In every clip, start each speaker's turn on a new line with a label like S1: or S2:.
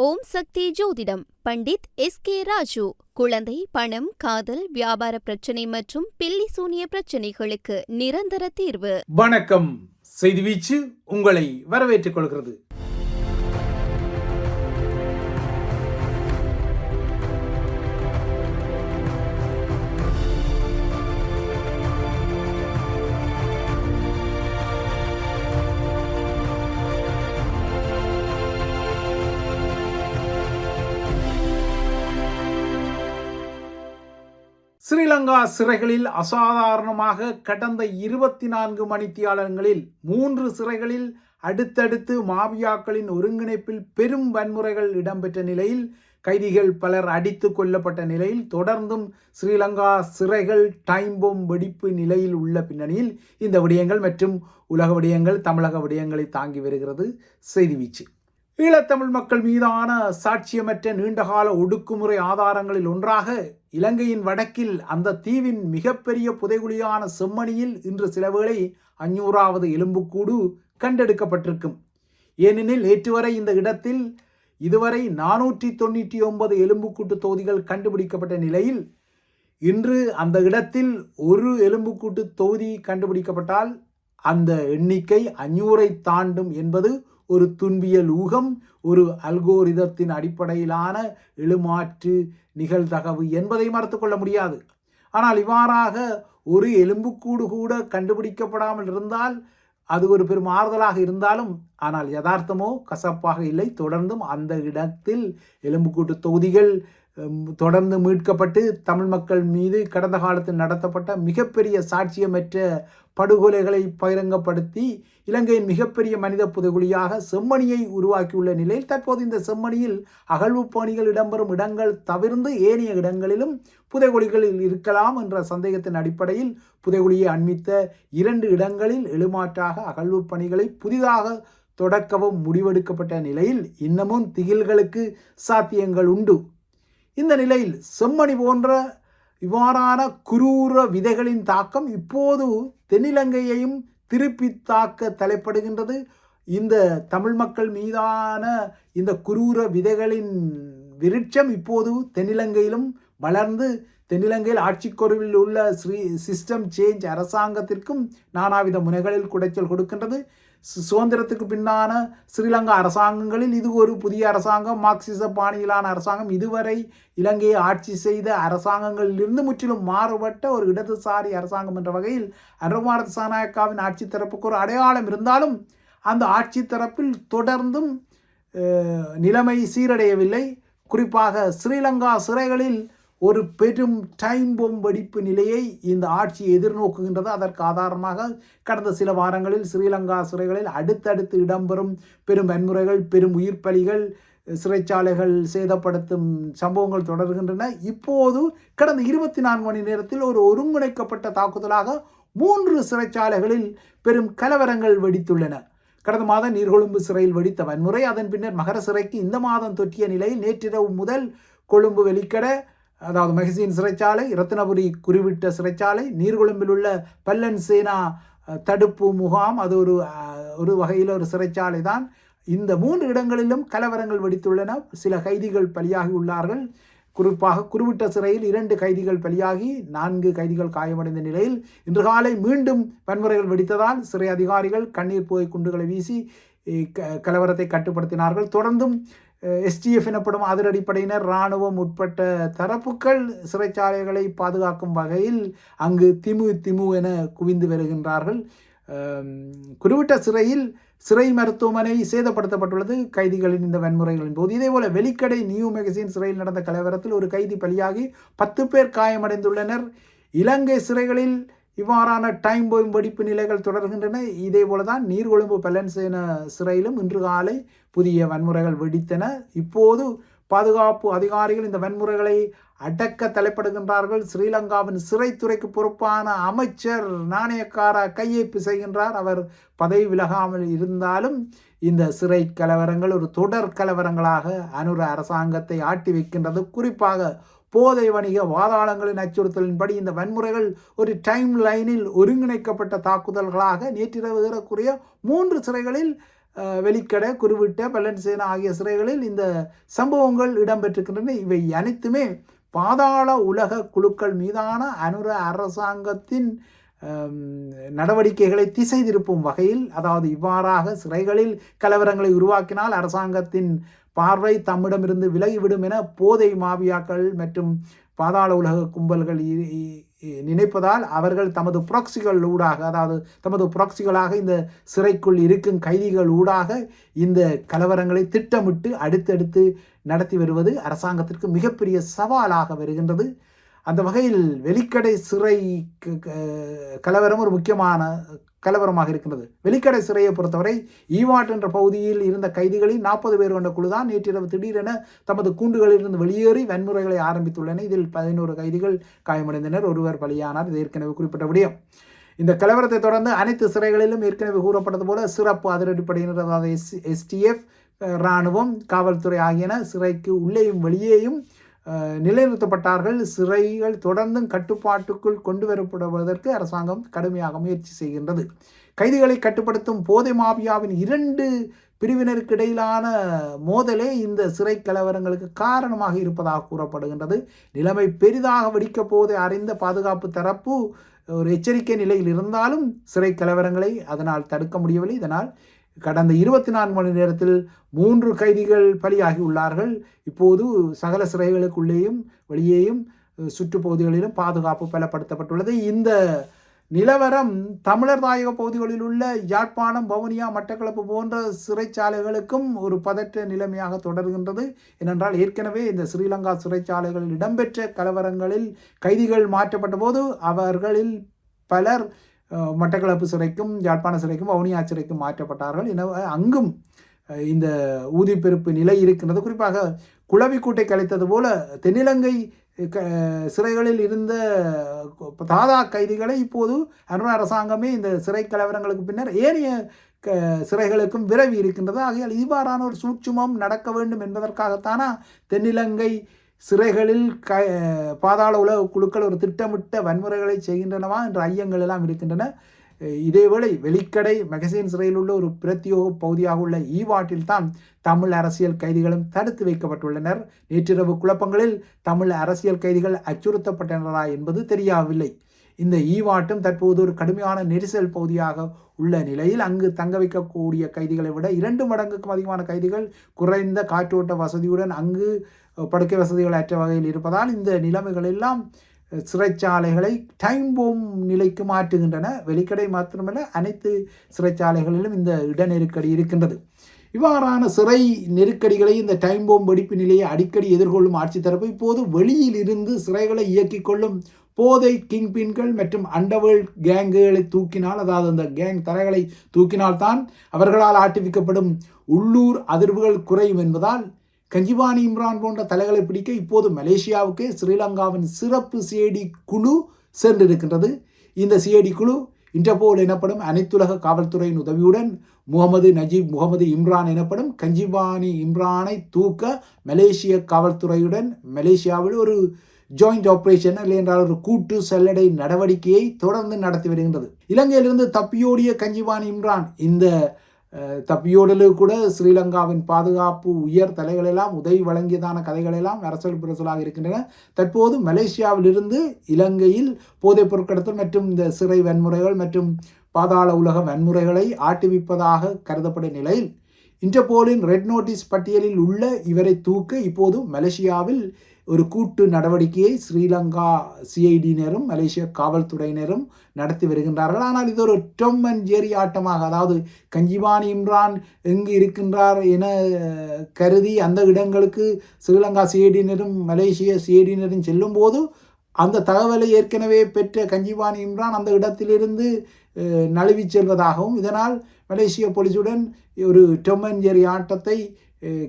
S1: ஓம் சக்தி ஜோதிடம் பண்டித் எஸ்.கே. ராஜு. குழந்தை, பணம், காதல், வியாபார பிரச்சனை மற்றும் பில்லி சூனிய பிரச்சனைகளுக்கு நிரந்தர தீர்வு.
S2: வணக்கம். செய்தி வீச்சு உங்களை வரவேற்றுக் கொள்கிறது. ஸ்ரீலங்கா சிறைகளில் அசாதாரணமாக கடந்த 24 மணித்தியாலங்களில் 3 சிறைகளில் அடுத்தடுத்து மாபியாக்களின் ஒருங்கிணைப்பில் பெரும் வன்முறைகள் இடம்பெற்ற நிலையில் கைதிகள் பலர் அடித்து கொல்லப்பட்ட நிலையில் தொடர்ந்தும் ஸ்ரீலங்கா சிறைகள் டைம் பொம் வெடிப்பு நிலையில் உள்ள பின்னணியில் இந்த விடயங்கள் மற்றும் உலக விடயங்கள் தமிழக விடயங்களை தாங்கி வருகிறது செய்தி வீச்சு. ஈழத்தமிழ் மக்கள் மீதான சாட்சியமற்ற நீண்டகால ஒடுக்குமுறை ஆதாரங்களில் ஒன்றாக இலங்கையின் வடக்கில் அந்த தீவின் மிகப்பெரிய புதைகுழியான செம்மணியில் இன்று சிலவேளை 500வது எலும்புக்கூடு கண்டெடுக்கப்பட்டிருக்கும். ஏனெனில் நேற்றுவரை இந்த இடத்தில் இதுவரை 499 எலும்புக்கூட்டு தொகுதிகள் கண்டுபிடிக்கப்பட்ட நிலையில் இன்று அந்த இடத்தில் ஒரு எலும்புக்கூட்டு தொகுதி கண்டுபிடிக்கப்பட்டால் அந்த எண்ணிக்கை 500ஐ தாண்டும் என்பது ஒரு துன்பியல் ஊகம், ஒரு அல்கோரிதத்தின் அடிப்படையிலான எழுமாற்று நிகழ்தகவு என்பதை மறுத்து கொள்ள முடியாது. ஆனால் இவ்வாறாக ஒரு எலும்புக்கூடு கூட கண்டுபிடிக்கப்படாமல் இருந்தால் அது ஒரு பெரும் ஆறுதலாக இருந்தாலும், ஆனால் யதார்த்தமோ கசப்பாக இல்லை. தொடர்ந்தும் அந்த இடத்தில் எலும்புக்கூட்டு தொகுதிகள் தொடர்ந்து மீட்கப்பட்டு தமிழ் மக்கள் மீது கடந்த காலத்தில் நடத்தப்பட்ட மிகப்பெரிய சாட்சியமற்ற படுகொலைகளை பகிரங்கப்படுத்தி இலங்கையின் மிகப்பெரிய மனித புதைகுழியாக செம்மணியை உருவாக்கியுள்ள நிலையில் தற்போது இந்த செம்மணியில் அகழ்வு பணிகள் இடம்பெறும் இடங்கள் தவிர்த்து ஏனைய இடங்களிலும் புதைகுழிகளில் இருக்கலாம் என்ற சந்தேகத்தின் அடிப்படையில் புதைகுழியை அண்மித்த 2 இடங்களில் எழுமாற்றாக அகழ்வு பணிகளை புதிதாக தொடக்கவும் முடிவெடுக்கப்பட்ட நிலையில் இன்னமும் திகில்களுக்கு சாத்தியங்கள் உண்டு. இந்த நிலையில் செம்மணி போன்ற இவ்வாறான குரூர விதைகளின் தாக்கம் இப்போது தென்னிலங்கையையும் திருப்பி தாக்க தலைப்படுகின்றது. இந்த தமிழ் மக்கள் மீதான இந்த குரூர விதைகளின் விருட்சம் இப்போது தென்னிலங்கையிலும் வளர்ந்து தென்னிலங்கையில் ஆட்சிக்குறைவில் உள்ள சிஸ்டம் சேஞ்ச் அரசாங்கத்திற்கும் நானாவித முனைகளில் குடைச்சல் கொடுக்கின்றது. சுதந்திரத்துக்கு பின்னான ஸ்ரீலங்கா அரசாங்கங்களில் இது ஒரு புதிய அரசாங்கம், மார்க்சிச பாணியிலான அரசாங்கம். இதுவரை இலங்கையை ஆட்சி செய்த அரசாங்கங்களிலிருந்து முற்றிலும் மாறுபட்ட ஒரு இடதுசாரி அரசாங்கம் என்ற வகையில் அனுரகுமார திசாநாயக்காவின் ஆட்சி தரப்புக்கு ஒரு அடையாளம் இருந்தாலும் அந்த ஆட்சி தரப்பில் தொடர்ந்தும் நிலைமை சீரடையவில்லை. குறிப்பாக ஸ்ரீலங்கா சிறைகளில் ஒரு பெரும் டைம் பொம் வெடிப்பு நிலையை இந்த ஆட்சி எதிர்நோக்குகின்றது. அதற்கு ஆதாரமாக கடந்த சில வாரங்களில் ஸ்ரீலங்கா சிறைகளில் அடுத்தடுத்து இடம்பெறும் பெரும் வன்முறைகள், பெரும் உயிர் பலிகள், சிறைச்சாலைகள் சேதப்படுத்தும் சம்பவங்கள் தொடர்கின்றன. இப்போது கடந்த 24 மணி நேரத்தில் ஒரு ஒருங்கிணைக்கப்பட்ட தாக்குதலாக 3 சிறைச்சாலைகளில் பெரும் கலவரங்கள் வெடித்துள்ளன. கடந்த மாதம் நீர்கொழும்பு சிறையில் வெடித்த வன்முறை, அதன் பின்னர் மகர சிறைக்கு இந்த மாதம் தொற்றிய நிலையில் நேற்றிரவு முதல் கொழும்பு வெளிக்கட, அதாவது மகசின் சிறைச்சாலை, ரத்தினபுரி குறிவிட்ட சிறைச்சாலை, நீர்கொழும்பில் உள்ள பல்லன் சேனா தடுப்பு முகாம், அது ஒரு வகையில் ஒரு சிறைச்சாலை தான். இந்த 3 இடங்களிலும் கலவரங்கள் வெடித்துள்ளன. சில கைதிகள் பலியாகி உள்ளார்கள். குறிப்பாக குருவிட்ட சிறையில் 2 கைதிகள் பலியாகி 4 கைதிகள் காயமடைந்த நிலையில் இன்று காலை மீண்டும் வன்முறைகள் வெடித்ததால் சிறை அதிகாரிகள் கண்ணீர் புகை குண்டுகளை வீசி கலவரத்தை கட்டுப்படுத்தினார்கள். தொடர்ந்தும் STF எனப்படும் அதிரடிப்படையினர், இராணுவம் உட்பட்ட தரப்புகள் சிறைச்சாலைகளை பாதுகாக்கும் வகையில் அங்கு திமு என குவிந்து வருகின்றார்கள். குறிவிட்ட சிறையில் சிறை மருத்துவமனை சேதப்படுத்தப்பட்டுள்ளது கைதிகளின் இந்த வன்முறைகளின் போது. இதேபோல வெளிக்கடை நியூ மெகசின் சிறையில் நடந்த கலவரத்தில் ஒரு கைதி பலியாகி 10 பேர் காயமடைந்துள்ளனர். இலங்கை சிறைகளில் இவ்வாறான டைம் பொம் வெடிப்பு நிலைகள் தொடர்கின்றன. இதே போலதான் நீர்கொழும்பு பல்லன்சேன சிறையிலும் இன்று காலை புதிய வன்முறைகள் வெடித்தன. இப்போது பாதுகாப்பு அதிகாரிகள் இந்த வன்முறைகளை அடக்க தலைப்படுகின்றார்கள். ஸ்ரீலங்காவின் சிறைத்துறைக்கு பொறுப்பான அமைச்சர் நாணயக்கார கையை பிசைகின்றார். அவர் பதவி விலகாமல் இருந்தாலும் இந்த சிறை கலவரங்கள் ஒரு தொடர் கலவரங்களாக அனுர அரசாங்கத்தை ஆட்டி வைக்கின்றது. குறிப்பாக போதை வணிக வாதாளங்களின் அச்சுறுத்தலின்படி இந்த வன்முறைகள் ஒரு டைம் லைனில் ஒருங்கிணைக்கப்பட்ட தாக்குதல்களாக நேற்றிரவு ஏறக்குறைய 3 சிறைகளில் வெலிக்கடை, குருவிட்ட, பல்லன்சேனா ஆகிய சிறைகளில் இந்த சம்பவங்கள் இடம்பெற்றிருக்கின்றன. இவை அனைத்துமே பாதாள உலக குழுக்கள் மீதான அனுர அரசாங்கத்தின் நடவடிக்கைகளை திசை திருப்பும் வகையில், அதாவது இவ்வாறாக சிறைகளில் கலவரங்களை உருவாக்கினால் அரசாங்கத்தின் பார்வை தம்மிடமிருந்து விலகிவிடும் என போதை மாபியாக்கள் மற்றும் பாதாள உலக கும்பல்கள் நினைப்பதால் அவர்கள் தமது புராக்சிகள் ஊடாக, அதாவது தமது புராக்சிகளாக இந்த சிறைக்குள் இருக்கும் கைதிகள் ஊடாக இந்த கலவரங்களை திட்டமிட்டு அடுத்தடுத்து நடத்தி வருவது அரசாங்கத்திற்கு மிகப்பெரிய சவாலாக வருகின்றது. அந்த வகையில் வெலிக்கடை சிறை கலவரம் ஒரு முக்கியமான கலவரமாக இருக்கின்றது. வெலிக்கடை சிறையை பொறுத்தவரை ஈவாட் என்ற பகுதியில் இருந்த கைதிகளில் 40 பேர் கொண்ட குழுதான் நேற்றிரவு திடீரென தமது கூண்டுகளிலிருந்து வெளியேறி வன்முறைகளை ஆரம்பித்துள்ளன. இதில் 11 கைதிகள் காயமடைந்தனர், ஒருவர் பலியானார். இது ஏற்கனவே குறிப்பிட்ட விடயம். இந்த கலவரத்தை தொடர்ந்து அனைத்து சிறைகளிலும் ஏற்கனவே கூறப்பட்டது போல சிறப்பு அதிரடிப்படையினர், அதாவது STF, இராணுவம், காவல்துறை ஆகியன சிறைக்கு உள்ளேயும் வெளியேயும் நிலைநிறுத்தப்பட்டார்கள். சிறைகள் தொடர்ந்தும் கட்டுப்பாட்டுக்குள் கொண்டு வரப்படுவதற்கு அரசாங்கம் கடுமையாக முயற்சி செய்கின்றது. கைதிகளை கட்டுப்படுத்தும் போதை மாபியாவின் 2 பிரிவினருக்கு இடையிலான மோதலே இந்த சிறை கலவரங்களுக்கு காரணமாக இருப்பதாக கூறப்படுகின்றது. நிலைமை பெரிதாக வெடிக்கப் போவதை அறிந்த பாதுகாப்பு தரப்பு ஒரு எச்சரிக்கை நிலையில் இருந்தாலும் சிறை கலவரங்களை அதனால் தடுக்க முடியவில்லை. இதனால் கடந்த 24 மணி நேரத்தில் 3 கைதிகள் பலியாகி உள்ளார்கள். இப்போது சகல சிறைகளுக்குள்ளேயும் வெளியேயும் சுற்றுப்பகுதிகளிலும் பாதுகாப்பு பலப்படுத்தப்பட்டுள்ளது. இந்த நிலவரம் தமிழர் தாயக பகுதிகளில் உள்ள யாழ்ப்பாணம், வவுனியா, மட்டக்களப்பு போன்ற சிறைச்சாலைகளுக்கும் ஒரு பதற்ற நிலைமையாக தொடர்கின்றது. ஏனென்றால் ஏற்கனவே இந்த ஸ்ரீலங்கா சிறைச்சாலைகளில் இடம்பெற்ற கலவரங்களில் கைதிகள் மாற்றப்பட்ட போது அவர்களில் பலர் மட்டக்களப்பு சிறைக்கும், யாழ்ப்பாண சிறைக்கும், வவுனியா சிறைக்கும் மாற்றப்பட்டார்கள். எனவே அங்கும் இந்த ஊதிப்பெருப்பு நிலை இருக்கின்றது. குறிப்பாக குளவிக்கூட்டை கலைத்தது போல தென்னிலங்கை சிறைகளில் இருந்த தாதா கைதிகளை இப்போது அனுர அரசாங்கமே இந்த சிறை கலவரங்களுக்கு பின்னர் ஏனைய சிறைகளுக்கும் விரவி இருக்கின்றது. ஆகையால் இவ்வாறான ஒரு சூட்சுமம் நடக்க வேண்டும் என்பதற்காகத்தானா தென்னிலங்கை சிறைகளில் பாதாள உலக குழுக்கள் ஒரு திட்டமிட்ட வன்முறைகளை செய்கின்றனவா என்ற ஐயங்கள் எல்லாம் இருக்கின்றன. இதேவேளை வெலிக்கடை மெகசின் சிறையில் உள்ள ஒரு பிரத்யோக பகுதியாக உள்ள ஈவாட்டில் தான் தமிழ் அரசியல் கைதிகளும் தடுத்து வைக்கப்பட்டுள்ளனர். நேற்றிரவு குழப்பங்களில் தமிழ் அரசியல் கைதிகள் அச்சுறுத்தப்பட்டனரா என்பது தெரியவில்லை. இந்த ஈவாட்டும் தற்போது ஒரு கடுமையான நெரிசல் பகுதியாக உள்ள நிலையில் அங்கு தங்க வைக்கக்கூடிய கைதிகளை விட 2 மடங்குக்கும் அதிகமான கைதிகள் குறைந்த காற்றோட்ட வசதியுடன் அங்கு படுக்கை வசதிகள் அற்ற வகையில் இருப்பதால் இந்த நிலைமைகள் எல்லாம் சிறைச்சாலைகளை டைம் போம் நிலைக்கு மாற்றுகின்றன. வெலிக்கடை மாத்திரமல்ல, அனைத்து சிறைச்சாலைகளிலும் இந்த இட நெருக்கடி இருக்கின்றது. இவ்வாறான சிறை நெருக்கடிகளை, இந்த டைம் போம் வெடிப்பு நிலையை அடிக்கடி எதிர்கொள்ளும் ஆட்சி தரப்பு இப்போது வெளியில் இருந்து சிறைகளை இயக்கிக் கொள்ளும் போதை கிங்பின்கள் மற்றும் அண்டர்வேல்ட் கேங்குகளை தூக்கினால், அதாவது அந்த கேங் தலைகளை தூக்கினால்தான் அவர்களால் ஆட்டுவிக்கப்படும் உள்ளூர் அதிர்வுகள் குறையும் என்பதால் கஞ்சிபானி இம்ரான் போன்ற தலைகளை பிடிக்க இப்போது மலேசியாவுக்கு ஸ்ரீலங்காவின் சிறப்பு சிஐடி குழு சென்றிருக்கின்றது. இந்த சிஐடி குழு இன்டர்போல் எனப்படும் அனைத்துலக காவல்துறையின் உதவியுடன் முகமது நஜீப் முகமது இம்ரான் எனப்படும் கஞ்சிபானி இம்ரானை தூக்க மலேசிய காவல்துறையுடன் மலேசியாவில் ஒரு ஜாயிண்ட் ஆபரேஷன், இல்லை என்றால் ஒரு கூட்டு சல்லடை நடவடிக்கையை தொடர்ந்து நடத்தி வருகின்றது. இலங்கையிலிருந்து தப்பியோடிய கஞ்சிபானி இம்ரான் இந்த தப்பியோடலு கூட ஸ்ரீலங்காவின் பாதுகாப்பு உயர் தலைகளெல்லாம் உதவி வழங்கியதான கதைகளெல்லாம் அரசல் புரசலாக இருக்கின்றன. தற்போது மலேசியாவிலிருந்து இலங்கையில் போதைப் பொருட்கடத்தல் மற்றும் இந்த சிறை வன்முறைகள் மற்றும் பாதாள உலக வன்முறைகளை ஆட்டுவிப்பதாக கருதப்படும் நிலையில் இன்டர்போலின் ரெட் நோட்டீஸ் பட்டியலில் உள்ள இவரை தூக்க இப்போது மலேசியாவில் ஒரு கூட்டு நடவடிக்கையை ஸ்ரீலங்கா சிஐடியினரும் மலேசிய காவல்துறையினரும் நடத்தி வருகின்றார்கள். ஆனால் இது ஒரு டம் அண்ட் ஜெரி ஆட்டமாக, அதாவது கஞ்சிபானி இம்ரான் எங்கு இருக்கின்றார் என கருதி அந்த இடங்களுக்கு ஸ்ரீலங்கா சிஐடியினரும் மலேசிய சிஐடியினரும் செல்லும் போது அந்த தகவலை ஏற்கனவே பெற்ற கஞ்சிபானி இம்ரான் அந்த இடத்திலிருந்து நழுவி செல்வதாகவும், இதனால் மலேசிய போலீஸுடன் ஒரு டம் அண்ட் ஜெரி ஆட்டத்தை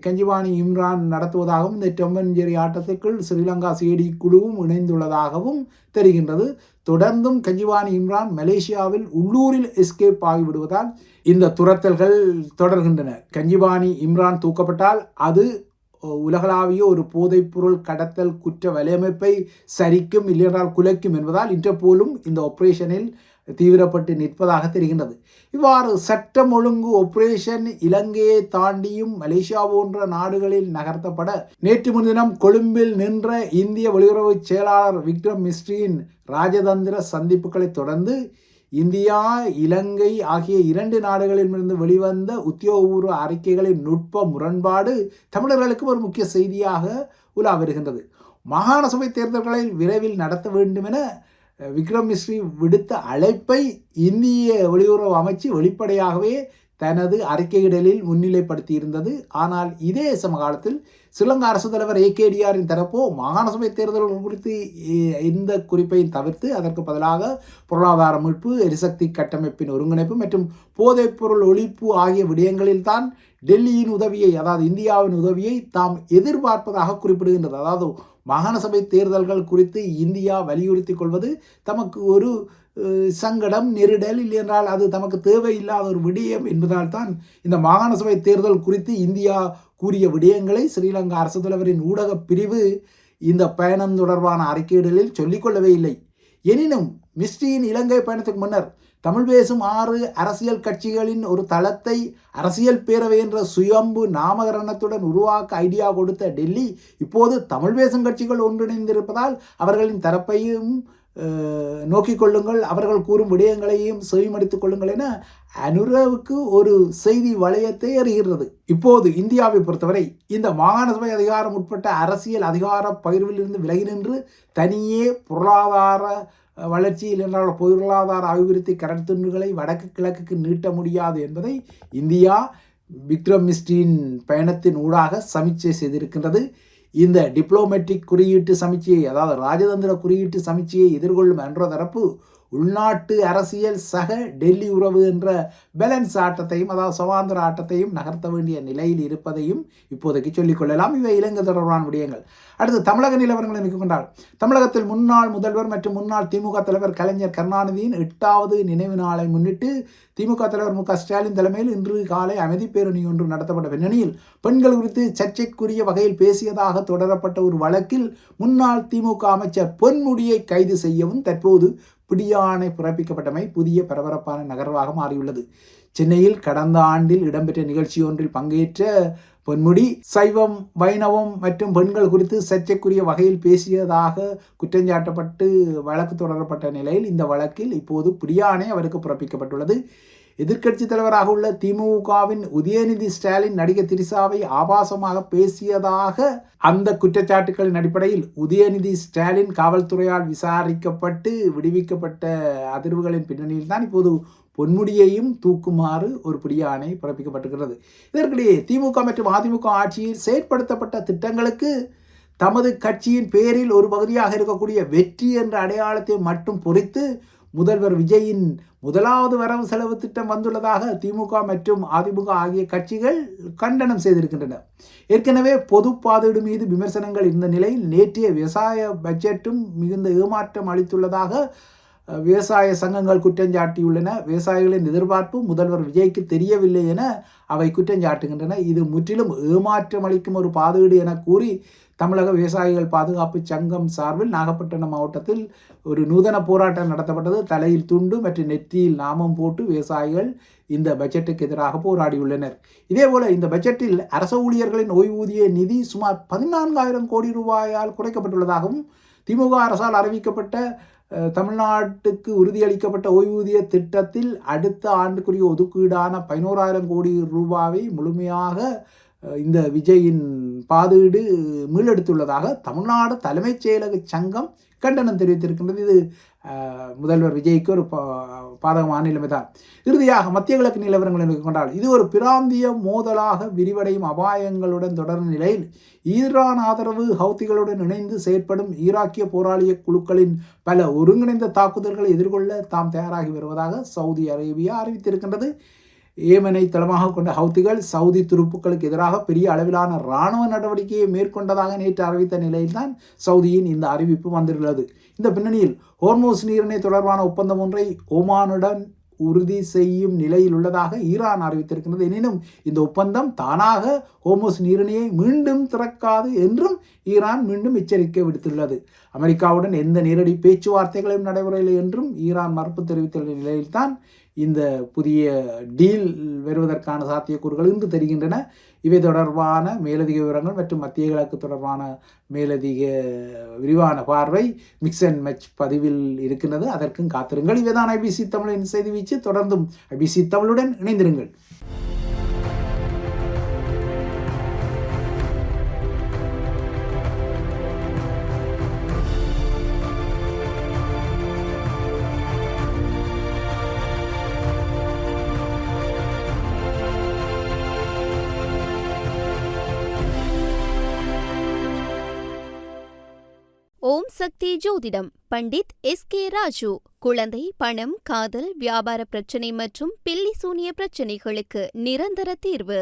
S2: கஞ்சிபானி இம்ரான் நடத்துவதாகவும், இந்த டம் அண்ட் ஜெரி ஆட்டத்திற்குள் ஸ்ரீலங்கா சிஐடி குழுவும் இணைந்துள்ளதாகவும் தெரிகின்றது. தொடர்ந்தும் கஞ்சிபானி இம்ரான் மலேசியாவில் உள்ளூரில் எஸ்கேப் ஆகிவிடுவதால் இந்த துரத்தல்கள் தொடர்கின்றன. கஞ்சிபானி இம்ரான் தூக்கப்பட்டால் அது உலகளாவிய ஒரு போதைப்பொருள் கடத்தல் குற்ற வலையமைப்பை சரிக்கும், இல்லையென்றால் குலைக்கும் என்பதால் இன்டர்போலும் இந்த ஆபரேஷனில் தீவிரப்பட்டு நிற்பதாக தெரிகின்றது. இவ்வாறு சட்டம் ஒழுங்கு ஆபரேஷன் இலங்கையை தாண்டியும் மலேசியா போன்ற நாடுகளில் நகர்த்தப்பட நேற்று முன்தினம் கொழும்பில் நின்ற இந்திய வெளியுறவு செயலாளர் விக்ரம் மிஸ்ரியின் ராஜதந்திர சந்திப்புகளை தொடர்ந்து இந்தியா இலங்கை ஆகிய 2 நாடுகளிலிருந்து வெளிவந்த உத்தியோகபூர்வ அறிக்கைகளின் நுட்ப முரண்பாடு தமிழர்களுக்கு ஒரு முக்கிய செய்தியாக உலா வருகின்றது. மாகாண சபை தேர்தல்களை விரைவில் நடத்த வேண்டும் என விக்ரம் மிஸ்ரி விடுத்த அழைப்பை இந்திய வெளியுறவு அமைச்சு வெளிப்படையாகவே தனது அறிக்கையிடலில் முன்னிலைப்படுத்தியிருந்தது. ஆனால் இதே சமகாலத்தில் ஸ்ரீலங்கா அரசு தலைவர் ஏகேடிஆரின் தரப்போ மாகாண சபை தேர்தல்கள் குறித்து இந்த குறிப்பையும் தவிர்த்து அதற்கு பதிலாக பொருளாதார மீட்பு, எரிசக்தி கட்டமைப்பின் ஒருங்கிணைப்பு மற்றும் போதைப்பொருள் ஒழிப்பு ஆகிய விடயங்களில் தான் டெல்லியின் உதவியை, அதாவது இந்தியாவின் உதவியை தாம் எதிர்பார்ப்பதாக குறிப்பிடுகின்றது. அதாவது மாகாண சபை தேர்தல்கள் குறித்து இந்தியா வலியுறுத்தி கொள்வது தமக்கு ஒரு சங்கடம், நெருடல், இல்லை என்றால் அது தமக்கு தேவையில்லாத ஒரு விடயம் என்பதால் தான் இந்த மாகாண சபை தேர்தல் குறித்து இந்தியா கூறிய விடயங்களை ஸ்ரீலங்கா அரசு தலைவரின் ஊடக பிரிவு இந்த பயணம் தொடர்பான அறிக்கையிடலில் சொல்லிக்கொள்ளவே இல்லை. எனினும் மிஸ்ரியின் இலங்கை பயணத்துக்கு முன்னர் தமிழ் பேசும் 6 அரசியல் கட்சிகளின் ஒரு தளத்தை அரசியல் பேரவை என்ற சுயம்பு நாமகரணத்துடன் உருவாக்க ஐடியா கொடுத்த டெல்லி இப்போது தமிழ் பேசும் கட்சிகள் ஒன்றிணைந்திருப்பதால் அவர்களின் தரப்பையும் நோக்கிக் கொள்ளுங்கள், அவர்கள் கூறும் விடயங்களையும் செவிமடித்துக் கொள்ளுங்கள் என அனுரவுக்கு ஒரு செய்தி வளையத்தை அறிகிறது. இப்போது இந்தியாவை பொறுத்தவரை இந்த மாகாண சபை அதிகாரம் உட்பட்ட அரசியல் அதிகார பகிர்விலிருந்து விலகி நின்று தனியே பொருளாதார வளர்ச்சியில் என்றால் பொருளாதார அபிவிருத்தி கடற்துண்டுகளை வடக்கு கிழக்குக்கு நீட்ட முடியாது என்பதை இந்தியா விக்ரம் மிஸ்ரியின் பயணத்தின் ஊடாக சமீட்சை செய்திருக்கின்றது. இந்த டிப்ளோமேட்டிக் குறியீட்டு சமீட்சையை, அதாவது ராஜதந்திர குறியீட்டு சமீட்சையை எதிர்கொள்ளும் என்ற தரப்பு உள்நாட்டு அரசியல் சக டெல்லி உறவு என்ற பேலன்ஸ் ஆட்டத்தையும், அதாவது சமாந்தர ஆட்டத்தையும் நகர்த்த வேண்டிய நிலையில் இருப்பதையும் இப்போதைக்கு சொல்லிக்கொள்ளலாம். இவை இலங்கை தொடர்பான விடயங்கள். அடுத்து தமிழக நிலவரங்களை நிற்கின்றால், தமிழகத்தில் முன்னாள் முதல்வர் மற்றும் முன்னாள் திமுக தலைவர் கலைஞர் கருணாநிதியின் 8வது நினைவு நாளை முன்னிட்டு திமுக தலைவர் மு.க. ஸ்டாலின் தலைமையில் இன்று காலை அமைதி பேரணி ஒன்று நடத்தப்பட்ட பின்னணியில் பெண்கள் குறித்து சர்ச்சைக்குரிய வகையில் பேசியதாக தொடரப்பட்ட ஒரு வழக்கில் முன்னாள் திமுக அமைச்சர் பொன்முடியை கைது செய்யவும் தற்போது பிடியாணை பிறப்பிக்கப்பட்டமை புதிய பரபரப்பான நகர்வாக மாறியுள்ளது. சென்னையில் கடந்த ஆண்டில் இடம்பெற்ற நிகழ்ச்சி ஒன்றில் பங்கேற்ற பொன்முடி சைவம், வைணவம் மற்றும் பெண்கள் குறித்து சர்ச்சைக்குரிய வகையில் பேசியதாக குற்றஞ்சாட்டப்பட்டு வழக்கு தொடரப்பட்ட நிலையில் இந்த வழக்கில் இப்போது பிடியாணை அவருக்கு பிறப்பிக்கப்பட்டுள்ளது. எதிர்க்கட்சி தலைவராக உள்ள திமுகவின் உதயநிதி ஸ்டாலின் நடிகர் திரிசாவை ஆபாசமாக பேசியதாக அந்த குற்றச்சாட்டுகளின் அடிப்படையில் உதயநிதி ஸ்டாலின் காவல்துறையால் விசாரிக்கப்பட்டு விடுவிக்கப்பட்ட அதிர்வுகளின் பின்னணியில் தான் இப்போது பொன்முடியையும் தூக்குமாறு ஒரு பிடியாணை பிறப்பிக்கப்பட்டிருக்கிறது. இதற்கிடையே திமுக மற்றும் அதிமுக ஆட்சியில் செயற்படுத்தப்பட்ட திட்டங்களுக்கு தமது கட்சியின் பேரில் ஒரு பகுதியாக இருக்கக்கூடிய வெற்றி என்ற அடையாளத்தை மட்டும் பொறித்து முதல்வர் விஜயின் முதலாவது வரவு செலவு திட்டம் வந்துள்ளதாக திமுக மற்றும் அதிமுக ஆகிய கட்சிகள் கண்டனம் செய்திருக்கின்றன. ஏற்கனவே பொது பாதீடு மீது விமர்சனங்கள் இருந்த நிலையில் நேற்றைய விவசாய பட்ஜெட்டும் மிகுந்த ஏமாற்றம் அளித்துள்ளதாக விவசாய சங்கங்கள் குற்றஞ்சாட்டியுள்ளன. விவசாயிகளின் எதிர்பார்ப்பு முதல்வர் விஜய்க்கு தெரியவில்லை என அவை குற்றஞ்சாட்டுகின்றன. இது முற்றிலும் ஏமாற்றம் அளிக்கும் ஒரு பாதீடு என கூறி தமிழக விவசாயிகள் பாதுகாப்பு சங்கம் சார்பில் நாகப்பட்டினம் மாவட்டத்தில் ஒரு நூதன போராட்டம் நடத்தப்பட்டது. தலையில் துண்டு மற்றும் நெற்றியில் நாமம் போட்டு விவசாயிகள் இந்த பட்ஜெட்டுக்கு எதிராக போராடியுள்ளனர். இதேபோல இந்த பட்ஜெட்டில் அரசு ஊழியர்களின் ஓய்வூதிய நிதி சுமார் 14,000 கோடி ரூபாயால் குறைக்கப்பட்டுள்ளதாகவும் திமுக அரசால் அறிவிக்கப்பட்ட தமிழ்நாட்டுக்கு உறுதியளிக்கப்பட்ட ஓய்வூதிய திட்டத்தில் அடுத்த ஆண்டுக்குரிய ஒதுக்கீடான 11,000 கோடி ரூபாவை முழுமையாக இந்த விஜயின் பாதீடு மீளெடுத்துள்ளதாக தமிழ்நாடு தலைமைச் செயலக சங்கம் கண்டனம் தெரிவித்திருக்கின்றது. இது முதல்வர் விஜய்க்கு ஒரு பாதகமான நிலைமை தான். இறுதியாக மத்திய கிழக்கு நிலவரங்களை கொண்டால் இது ஒரு பிராந்திய மோதலாக விரிவடையும் அபாயங்களுடன் தொடரும் நிலையில் ஈரான் ஆதரவு ஹவுத்திகளுடன் இணைந்து செயற்படும் ஈராக்கிய போராளிய குழுக்களின் பல ஒருங்கிணைந்த தாக்குதல்களை எதிர்கொள்ள தாம் தயாராகி வருவதாக சவுதி அரேபியா அறிவித்திருக்கின்றது. ஏமனை தளமாக கொண்ட ஹவுத்திகள் சவுதி துருப்புக்களுக்கு எதிராக பெரிய அளவிலான இராணுவ நடவடிக்கையை மேற்கொண்டதாக நேற்று அறிவித்த நிலையில்தான் சவுதியின் இந்த அறிவிப்பு வந்துள்ளது. இந்த பின்னணியில் ஹோர்மோஸ் நீரிணை தொடர்பான ஒப்பந்தம் ஒன்றை ஓமானுடன் உறுதி செய்யும் நிலையில் உள்ளதாக ஈரான் அறிவித்திருக்கிறது. எனினும் இந்த ஒப்பந்தம் தானாக ஹோர்முஸ் நீரிணையை மீண்டும் திறக்காது என்றும் ஈரான் மீண்டும் எச்சரிக்கை விடுத்துள்ளது. அமெரிக்காவுடன் எந்த நேரடி பேச்சுவார்த்தைகளும் நடைபெறவில்லை என்றும் ஈரான் மறுப்பு தெரிவித்துள்ள நிலையில்தான் இந்த புதிய டீல் வருவதற்கான சாத்தியக்கூறுகள் இன்று தெரிகின்றன. இவை தொடர்பான மேலதிக விவரங்கள் மற்றும் மத்திய கிழக்கு தொடர்பான மேலதிக விரிவான பார்வை மிக்ஸ் அண்ட் மேட்ச் பதிவில் இருக்கின்றது. அதற்கும் காத்திருங்கள். இவைதான் ஐபிசி தமிழின் செய்தி வீச்சு. தொடர்ந்தும் ஐபிசி தமிழுடன் இணைந்திருங்கள்.
S1: ஓம் சக்தி ஜோதிடம் பண்டித் எஸ்.கே. ராஜு. குழந்தை, பணம், காதல், வியாபார பிரச்சனை மற்றும் பில்லி சூனிய பிரச்சனைகளுக்கு நிரந்தர தீர்வு.